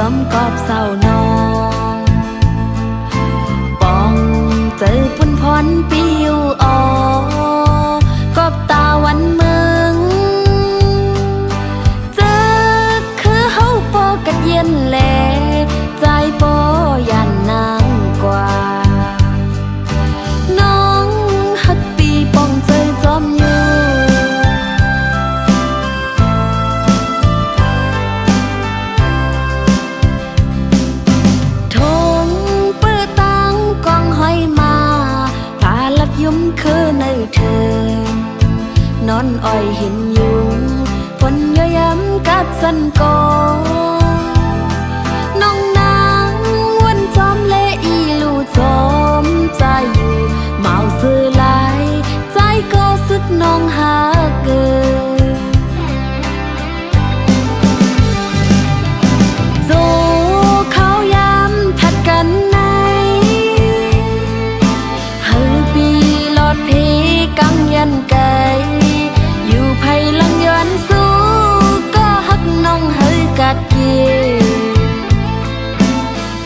อมกอบเศร้าน้องปองเจอพุ่นพรปิวออกอบตาวันเมืองเจอคือเฮาปอกัดเย็นแลใจปอยันนางกว่าน้องฮักปีปองเจอจอมอยู่ยุ่มคือในเธอนอนอ้อยเห็นยุงฝนย้อยย้ำกัดสันกอน้องนางวันจอมเละอีลูจอมใจอยู่เมาซื้อลายใจก็สุดน้องหาเกินโซเขาย้ำทัดกันในพีกังยันไกอยู่ไผ่ลังย้อนสู้ก็ฮักน้องเฮยกัดเกีย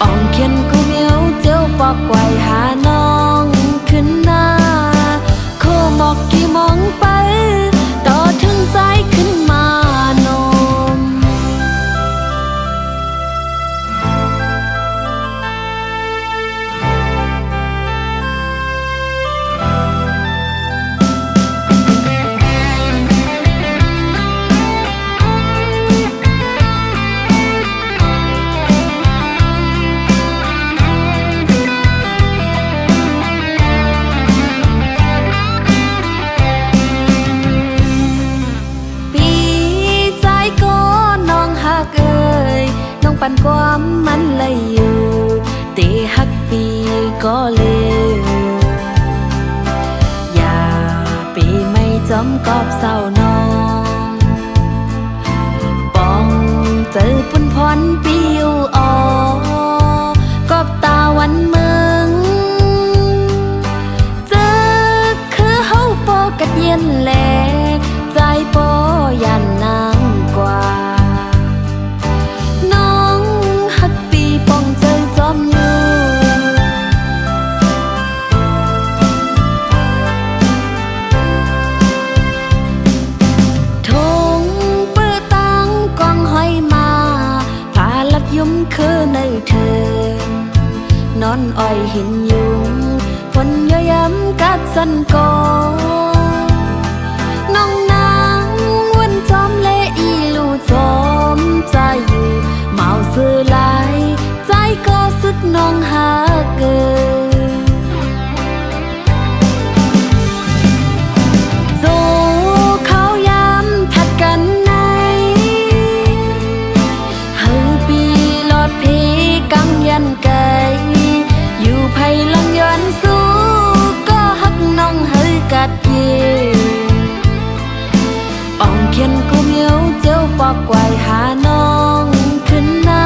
อ่องเขียนกูเมียวเจ้าปอกไว้หาน้องขึ้นหน้าโคหมอกกี่มองไปต่อถึงใจขึ้นมานมปันความมันเลยอยู่ตีฮักปีก็เลยอย่าปีไม่จอมกอบเศร้าน้องปองเจอพุ่นพรปิวออกอบตาวันเมืองเจอคือเฮาปอกัดเย็นแลใจปอยันนางกว่ายุ่มคือในเธอนอนอ้อยเห็นยุงฝนย้อยย้ำกัดสันกอน้องนางวันจอมเละอีลูจอมใจอยู่เมาซื้อลายใจก็สุดน้องหาเกินโซเขาย้ำทัดกันในพีกังยันไกอยู่ไผ่ลังย้อนสู้ก็ฮักน้องเฮยกัดเย่อ่องเขียนกูเมียวเจ้าปอกไว้หาน้องขึ้นหน้า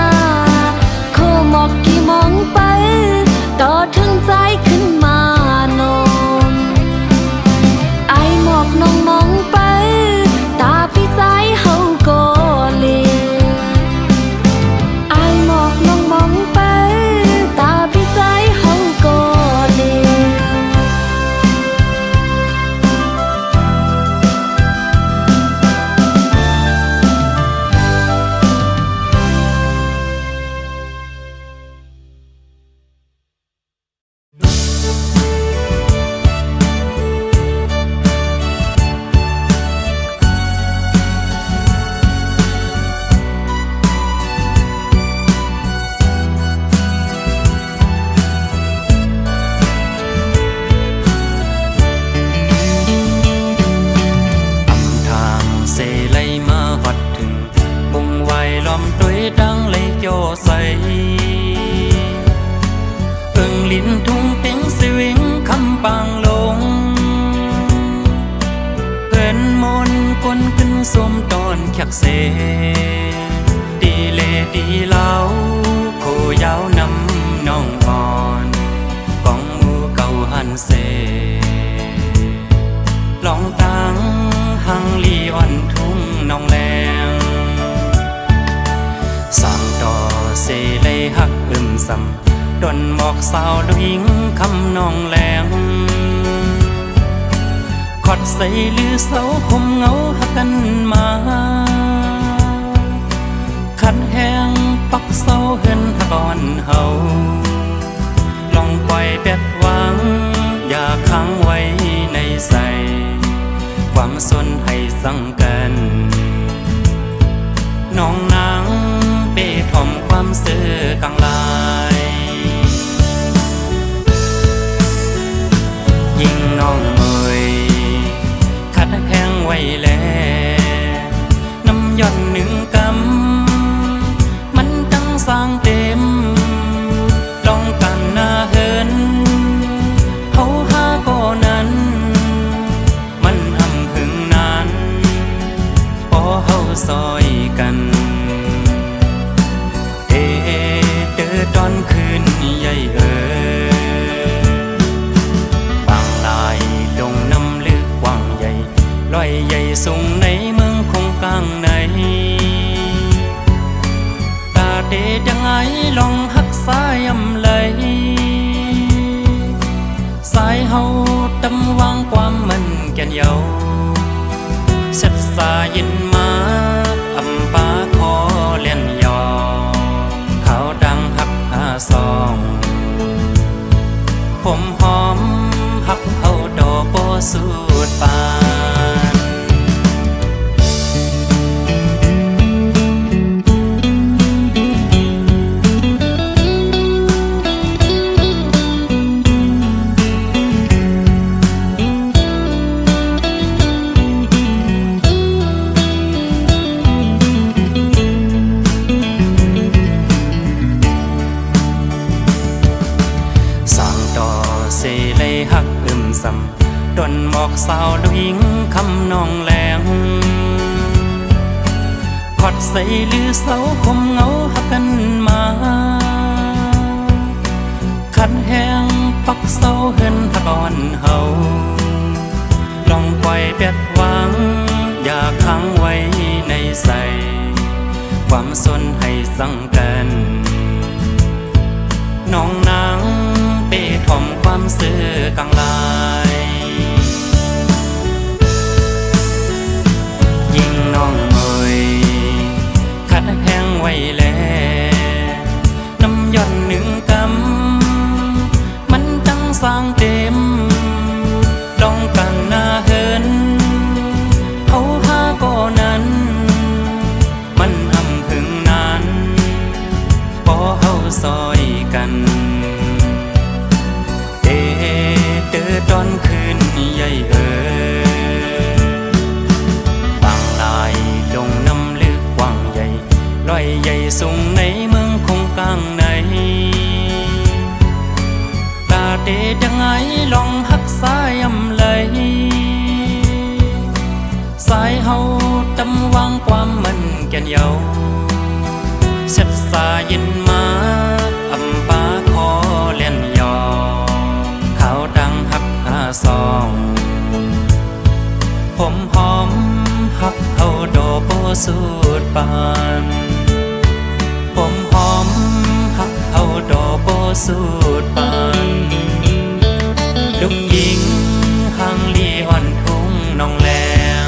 โคหมอกกี่มองไปต่อถึงใจขึ้นมานมไอหมอกน้องมองไปตาพี่ใจเฮาก็เลยมองไปตาพี่ใจเฮาก็เลดังเลยโยใสเอิงลิ้นทุ่งเป็งสวิงคำปางลงเพื่อนมนกลขึ้นสวมตอนแขกเสดีเลดีเล่าโคยาวนำน้องอ่อนกองมูเก่าหันเสลองตังหังลีอ่อนทุ่งน้องแลงสั่งต่อเส ซ้ำดนหมอกสาวดวิงคำนองแหลงขอดใส่ลือเสาคมเงาหักกันมาขันแห้งปักเสาเหินหักอ่อนเฮาลองปล่อยแปดหวังอย่าค้างไว้ในใจความสนให้สังกันน้องนางเป้ถ่อมความเสื่อกลางลายยิ่งน้องเอ่ยขัดแห้งไว้แล้วน้ำย่อนหนึ่งกำมันตั้งสร้างเต็มต้องกันหน้าเหินเขาหาก่อนั้นมันอำหึงนั้นพอเฮาซอยกันเดอตอนคืนใหญ่บางลายลงน้ำลึกกว้างใหญ่ลอยใหญ่สูงในเมืองคงกลางในตาเดยังไงลองหักสายอำเลยสายเฮาตำวางความมันแก่นเยาชัดสายินมาอำปาขอเล่นยอเขาดังหักหาซองผมหอมหักเฮาดอกโบสูดปานเสเลยหักซ้ำดนหมอกสาวดวิงคำนองแหลงขอดใส่ลือเสาคมเงาหักกันมาขันแห้งปักเสาเหินหักอ่อนเฮาลองปล่อยแปดหวังอย่าค้างไว้ในใจความสนให้สังกันน้องนางเป้ถ่อมความเสื่อกลางลายยิ่งน้องเอ่ยขัดแห้งไว้แล้วน้ำย่อนหนึ่งกำมันตั้งสร้างเต็มต้องกันหน้าเหินเขาหาก่อนั้นมันอำหึงนั้นพอเฮาซอยกันเดอตอนคืนใหญ่บางลายลงน้ำลึกกว้างใหญ่ลอยใหญ่สูงในเมืองคงกลางในตาเดยังไงลองหักสายอำเลยสายเฮาตำวางความมันแก่นเยาชัดสายินมาอำปาขอเล่นยอเขาดังหักหาซองผมหอมหักเฮาโดโบสูดปานผมหอมหักเฮาโดโบสูดปานลูกหญิงห่างลีอ่อนทุ่งนองแลง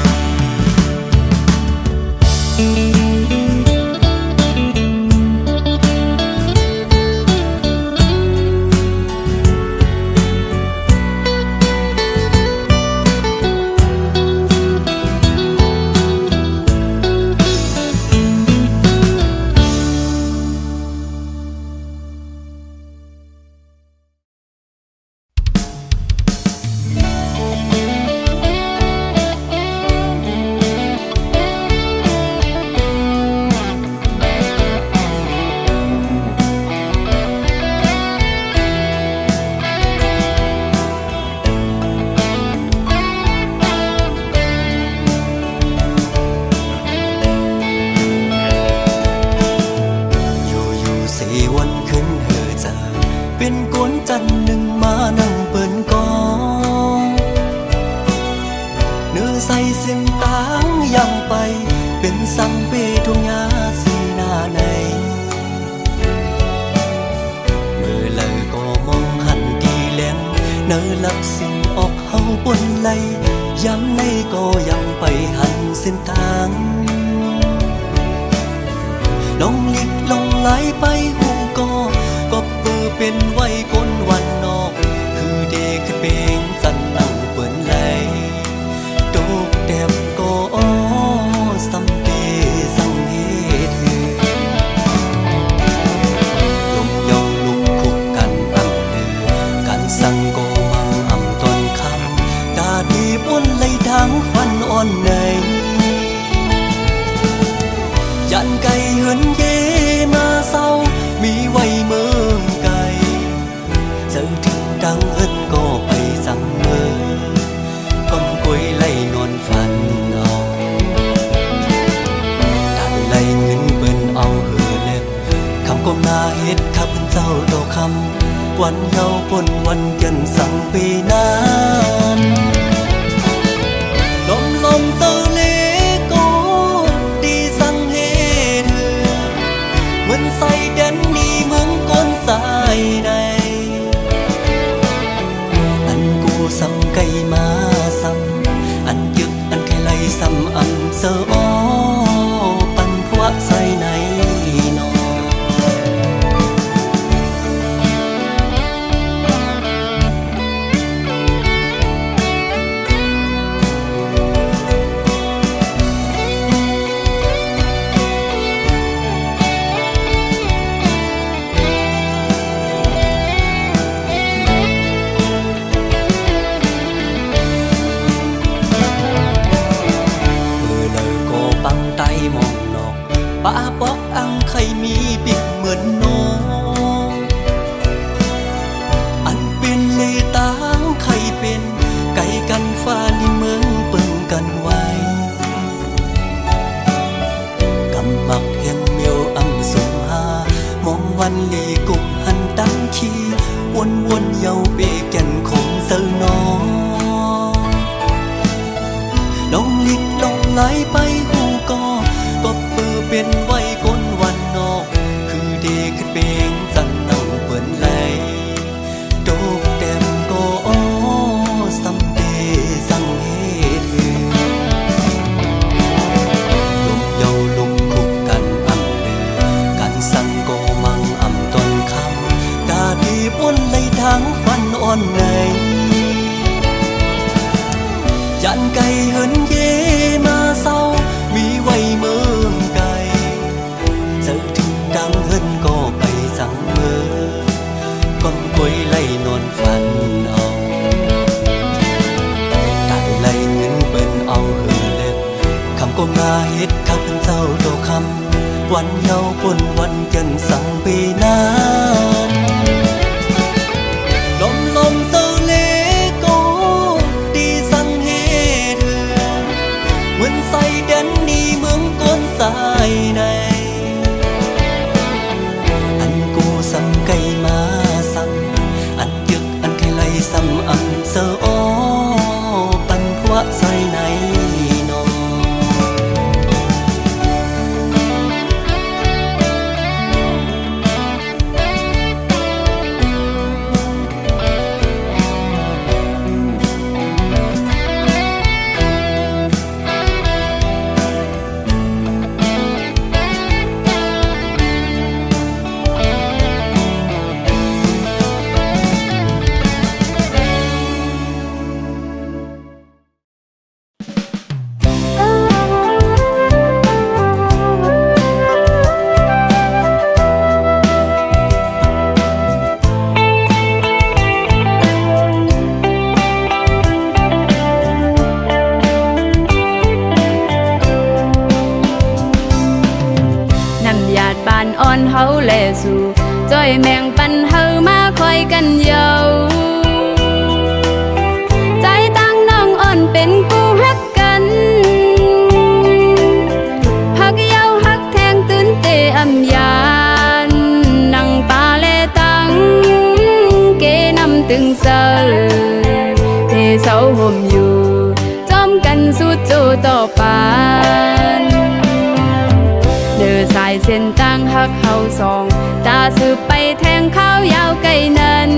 สังเปทุ่งหญ้าสีหน้าใน นอลับสิ่งออกเฮาบนไหลย้ำในก็ยังไปหันเส้นทางลองลิกลองไหลไปหูก็เปิดเป็นไว้ก้นวันนอกคือเด็กขึ้นเบงสันนั่งเปิดไหลตกแดบก็สำเปสังเหตุลมเยาลุกคุกกันอำเดือกันสั่งก็มังอำตอนคำกาดีบนไหลทางฟันอ่อนในยันไก่เหินเยมาเศร้ามีไว้เมืองไกลเจอถึงดังเอิ้นก็ไปสั่งเมือก้มกวยไล่นอนฝันเอาถ้าไล่เงินเบิ่นเอาเหือเล็บคำก้มหน้าเฮ็ดข้าเพิ่นเจ้าดอกคำวันเยาปนวันเกินสั่งปีนั้นลมเศร้าเลก็ดีสั่งเฮ็ดเหมือนใส่แดนนี้เมืองก้นสายใดอันกูซ้ำไก่มาซ้ำอันยึกอันแค่ไล่ซ้ำอันเสออปันพวกใส่ในนอมองนอกป้าปอกอังใครมีปิกเหมือนน้องอันเป็นเลตางใครเป็นไก่กันฟ้าลิเมืองเปิงกันไว้กำมักแห่งเมียวอำสมหามองวันลีกุกหันตั้งขี้วนเยาเปแก่นคงเซลน้องลองลิกลองไหลไปหูก็เปิดเป็นไว้ก้นวันนอกคือเด็กขึ้นเบงจันนั่งเปิดไหลโดกแต้มก็สำเปสังเหตุลมเยาลุกคุกกันอำเดือกันสั่งก็มังอำตอนคำกาดีบนไหลทางฟันอ่อนในยันไก่เหินเยมาเศร้ามีไว้เมืองไกลเจอถึงดังเฮินก็ไปสั่งเมือก้มกวยไล่นอนฝันเอาถ้าได้ไล่เงินเบิ่นเอาเหือเล็บคำก้มหน้าเฮ็ดข้าเพิ่นเจ้าดอกคำวันเยาปนวันเกินสั่งปีนั้นลมเศร้าเลก็ดีสั่งเฮ็ดเหมือนใส่แดนนี้เมืองก้นสายในอันกูซ้ำไก่มาซ้ำอันยึกอันแค่ไล่ซ้ำอันเสออปันพวกใส่ในนออ่อนเฮาแลสู่จ้อยแมงปันเฮามาคอยกันเยาใจตั้งน้องอ่อนเป็นกูฮักกันฮักเยาฮักแทงตื่นเตอำยานนั่งปาเลตังเกนำตึงเซอเทเสาห่มอยู่จอมกันสุดโจต่อปานเดินสายเส้นต่างหักเฮาสองตาสืบไปแทงข้าวยาวไกลนั้น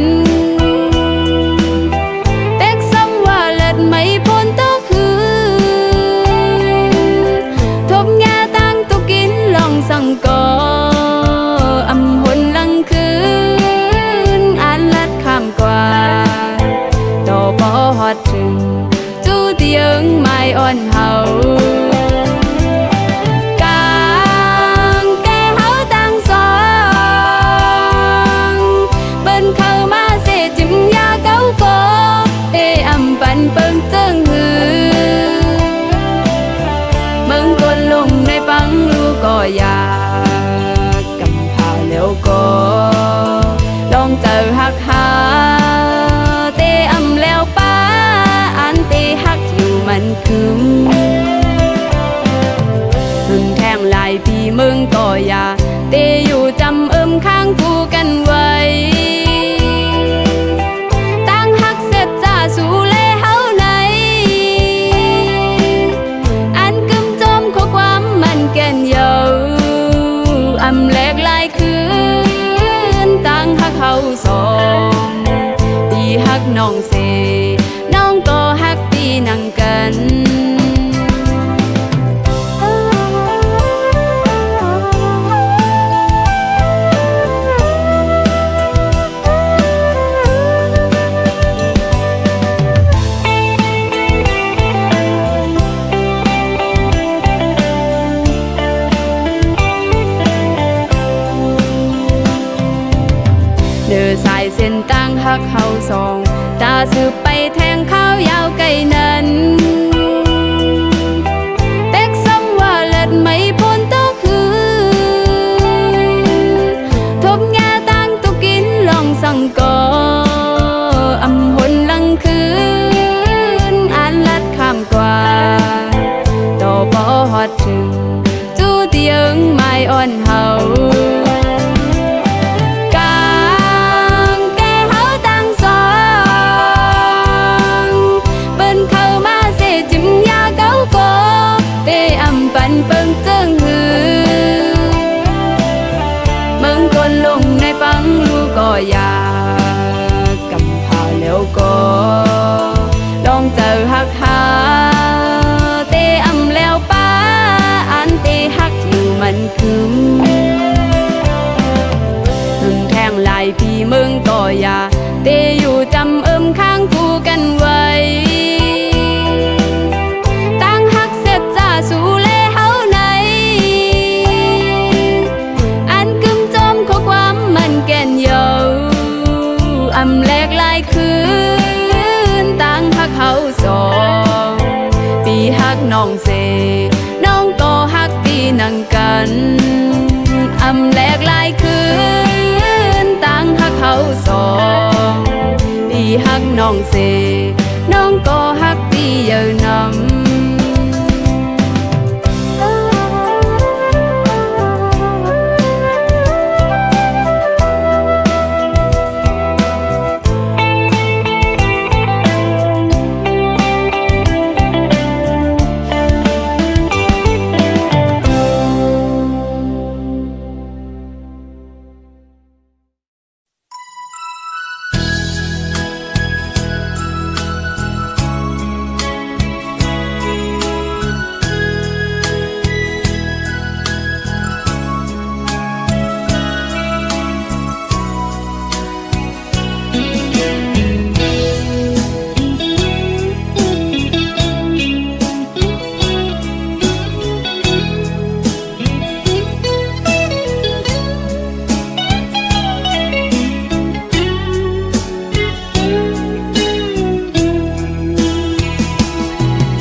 มันคืมหึงแทงหลายพี่มึงก็อย่าเตอยู่จำข้างคู่กันไว้ตั้งหักเสร็จจ้าสู่เลเฮาไหนอันกึมจมข้อความมันแก่นเยาอำแลกลายคืนตั้งหักเฮาสองพี่หักน้องเสน้องก็หักพี่นั่งกันเดินสายเส้นตั้งหักเฮาสองตาสืบไปแทงข้าวยาวไกลนั้นเป็กซ้ำว่าเลิศไม่พ้นตัวคือทบแง่ตั้งตุกินลองสั่งก่ออำหนลังคืนอ่านลัดข้ามกว่าต่อบ่ฮอดถึงจู้เตียงไม้อ่อนเฮาปันเปิงเจิงหือมึงคนลงในปังลูกก็อยากกำพาแล้วก็ลองเจอหักหาเตอำแล้วป้าอันเตหักอยู่มันคืมหึงแทงลายพี่มึงก็อย่าเตอยู่จำข้างคู่กันไว้ตั้งหักเสร็จจ้าสู่เลแก่นเยาอำแลกลายคืนตั้งหักเฮาสองปีหักน้องเสน้องก็หักปีนั่งกันอำแลกลายคืนตั้งหักเฮาสองปีหักน้องเสน้องก็หักปีเยาวนำ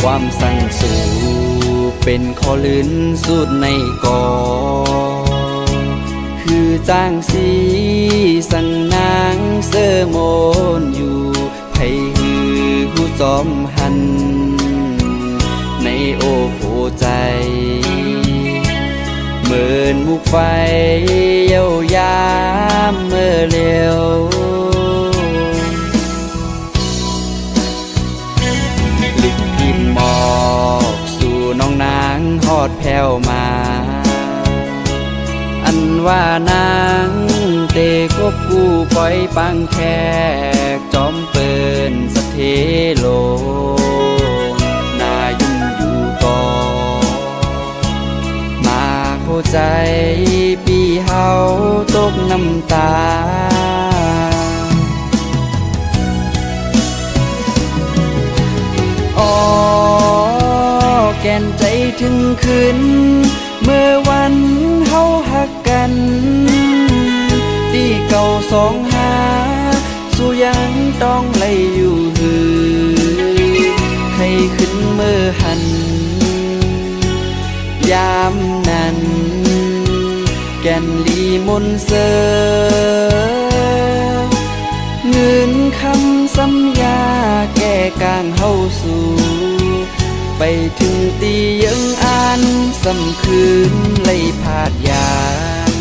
ความสั่งสู่เป็นข้อลื่นสุดในก่อคือจ้างสีสั่งนางเสอโมนอยู่ไผหือผู้จอมหันในโอ้โหใจเหมือนมุกไฟเย้ายามเมื่อเร็วหมอกสู่น้องนางฮอดแผ่วมาอันว่านางเตกบกู้ปล่อยปังแขกจอมเปินสะเทโลนายุ่งอยู่ก่อมาเข้าใจปีเฮาตกน้ำตาแก่นใจถึงคืนเมื่อวันเฮาหักกันที่เก่าสองหาสู่ยังต้องไล่อยู่หือใครขึ้นเมื่อหันยามนั้นแก่นลีมนเสอเงินคำสัญญาแก้กางเฮาสู่ ไปถึงตียังอ่านสำคืนเลยพาดยาน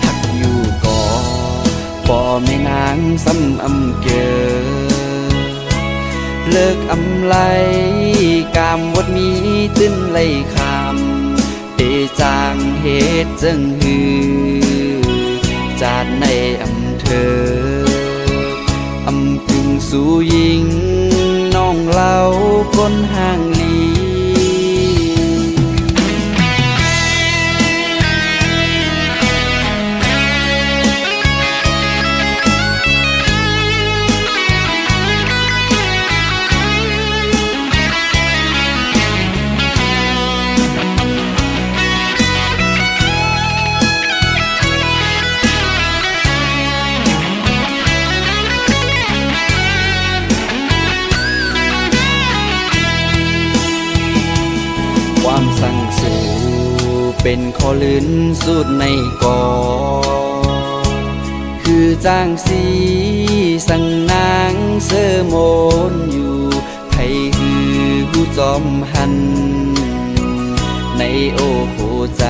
หักอยู่ก่อป่อแม่นางซ้ำอำเกอเลิกอำไลกามวดมีตื้นไล่คำเตจางเหตุจึงฮือจาดในอำเธออำกึ่งสู่ยิงน้องเล่าก้นห่างลี ความสั่งสู่เป็นขอลื่นสุดในก่อคือจ้างสีสั่งนางเสอโมนอยู่ไทยคือผู้จอมหันในโอ้โหใจ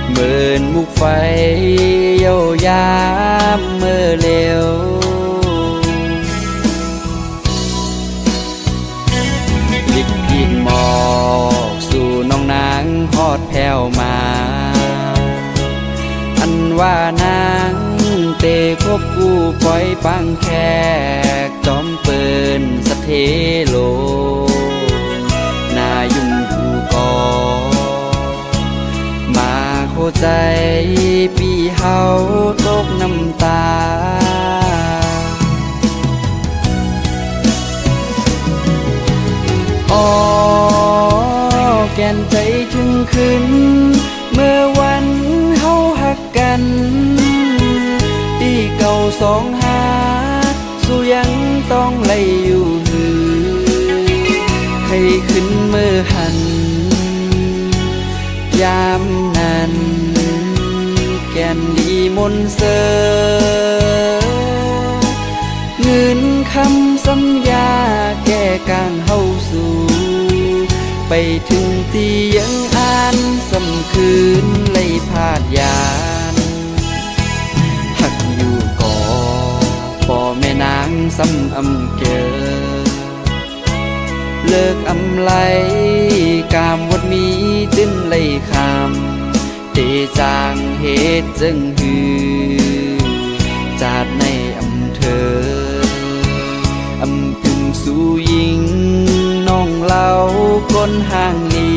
เหมือนมุกไฟเย้ายามเมื่อเร็วลิกยินหมอกสู่น้องนางฮอดแผ่วมาอันว่านางเตคบกู้ปล่อยปังแขกจอมเปินสะเทโลนายุ่งผู้ก่อมาโคใจปีเฮาตกน้ำตาอ๋อแก่นใจถึงขึ้นเมื่อวันเฮาหักกันที่เก่าสองหาสู้ยังต้องไล่อยู่หือให้ขึ้นเมื่อหันยามนั้นแก่นดีมนเสอเงินคำสัญญาแก้กางเฮาสู่ไปถึงที่ยังอ่านสำคืนเลยพาดยานหักอยู่ก่อป่อแม่นางซ้ำอำเกอเลิกอำไลกามวดมีตื้นไล่คำเตจางเหตุจึงฮือจาดในอำเธออำพึงสู่ยิงน้องเล่าก้นห่างลี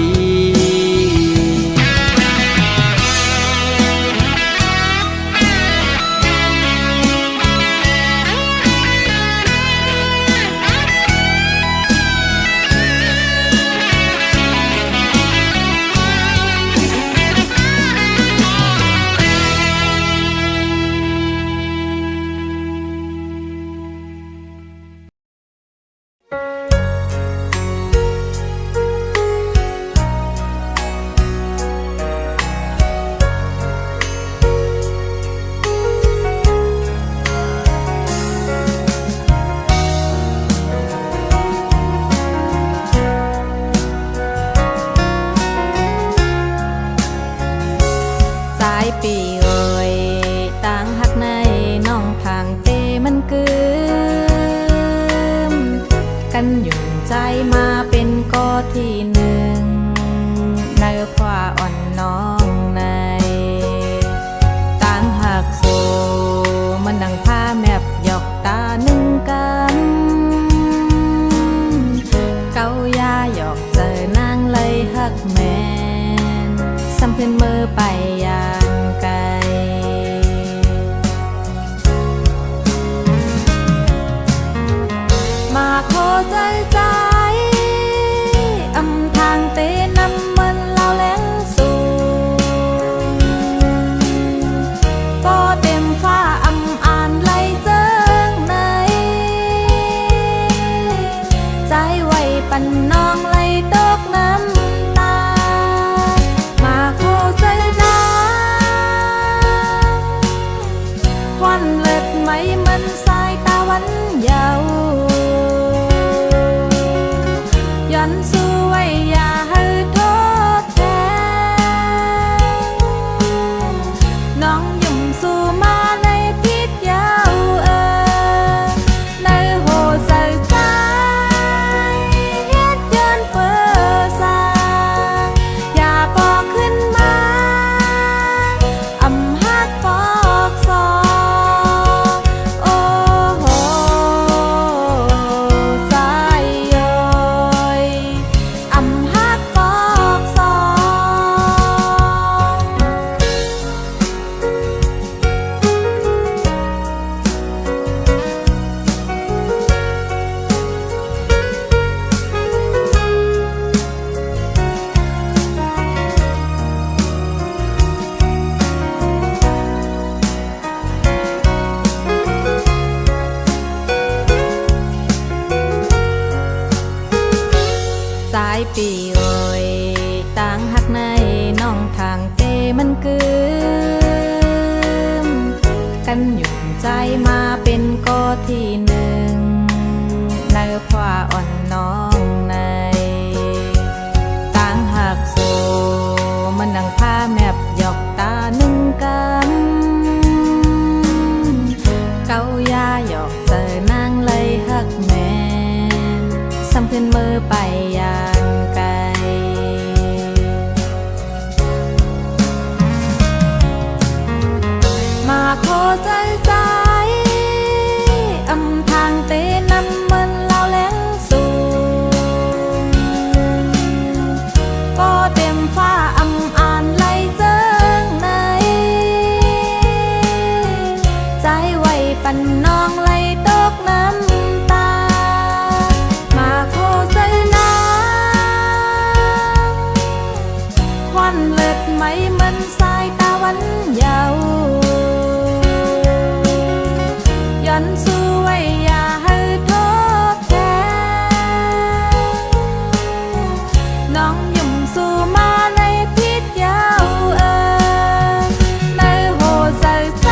ไม่มันสายตาวันยาว ยันสู้ไว้อย่าให้โทษแทนน้องยุ่มสู้มาในพิษยาวในโหใส่ใจเฮ็ดย้อนเปิดสางอย่าปอกขึ้นมาอำฮักปอกซองโอ้โหสายย้อยอำฮักปอกซองสายปีโอยต่างหักในน้องทางเตมันกึมกันหยุ่มใจมาเป็นก้อที่หนึ่งในพว่าอ่อนน้องในต่างหักโซมันดังผ้าแมบหยอกตาหนึ่งกันเก้ายาหยอกเจอนางเลยหักแม่ซ้ำขึ้นมือไปอย่างไกลมาขอใจใจอำทางเตนำมันเล่าแหลงสูงก็เต็มฟ้าอำอ่านไหลเจิงในใจไว้ปันน้องไหลตกน้ำตามาขอใจนางควันเล็ดไหมมันสายตาวันยาวยันสู้ไว้อย่าให้โทษแทนน้องยุ่มสู้มาในพิษยาวในโหใส่ใจ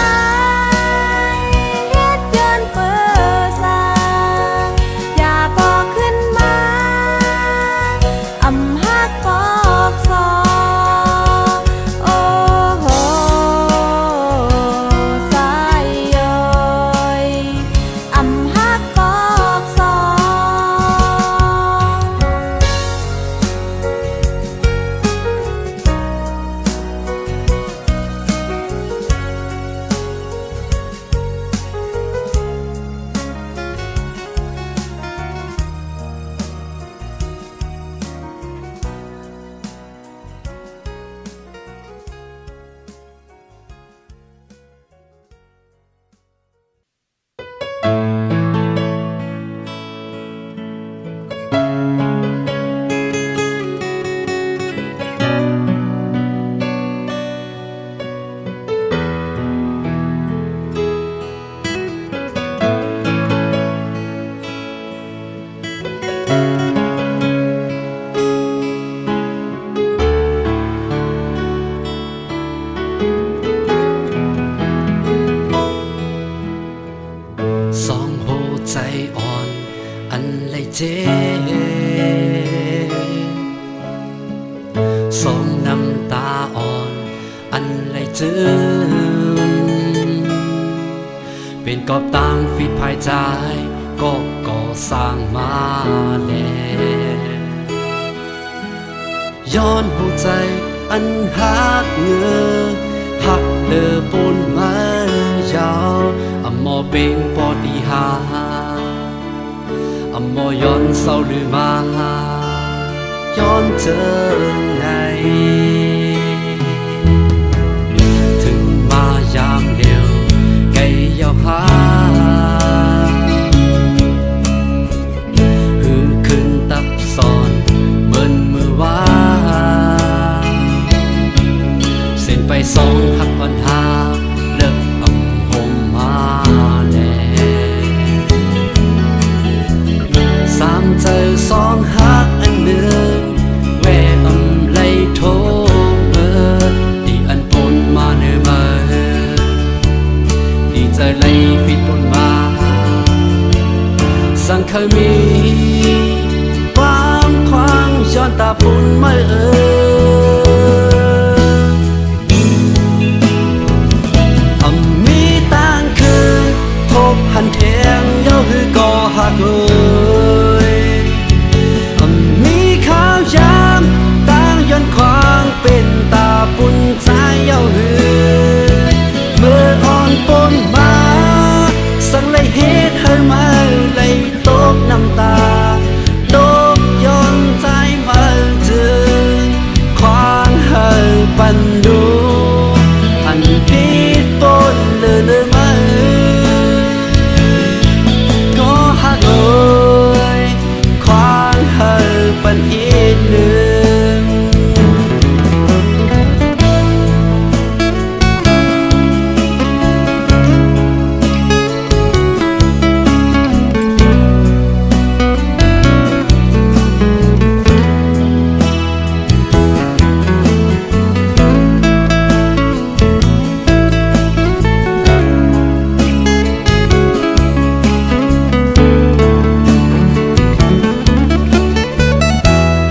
เฮ็ดย้อนเปิดสางอย่าปอกขึ้นมาอำฮักปอกซองโอ้โหสายย้อยอำฮักปอกซองสองหัวใจอ่อนอันเลยเจ็บสองน้ำตาอ่อนอันเลยจืมเป็นกอบต่างฝีภายใจก็ก่อสร้างมาแล้วย้อนหัวใจอันหักเงือหักเดือปนมายาวอำมอเป็นปอดีหาอำมอย้อนเศร้าหรือมาย้อนเจอไงถึงมายามเดียวไกลยาวหาหือขึ้นตับซ้อนเหมือนมือว่าเส้นไปสองหักปัญหาเลิกอำหมมาแน่สามเจอสองหักอันหนึ่งแว่อำไล ปุ่นไม่มีตังคือทบหันเทียงเย้าคือก่อหักมีข้าวยามตั้งย้อนควางเป็นตาปุ่นใจเย้าหือเมื่ออ่อนปนมาสั่งเลยเฮ็ดให้มาเลยตกน้ำตาตกย้อนใจมาถึงควางให้ปันดูอันผิดปนเลยมาก็หักเลยควางให้ปันอีกหนึ่ง ก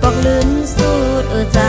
ปอกลื่นสูดใจ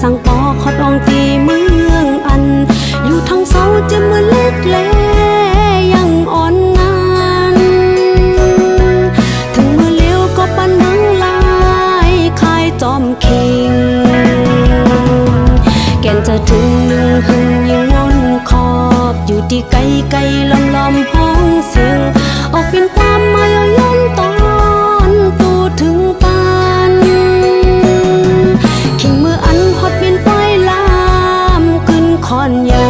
สังปอขอดองตีเมืองอัน อยู่ทั้งเสาเจ็บมือเล็กแลยังอ่อนงานถึงมือเลี้ยวก็ปันนังลายคายจอมเข่งแก่นจะถึงหนึ่งหึงยิ่งงอนขอบอยู่ที่ไกลไกลลอมลอมห้องเสียงออกเป็นความมายย้อนตอนตูถึงปานขิงมืออันฮอดเป็นป้อยลามขึ้นคอนยา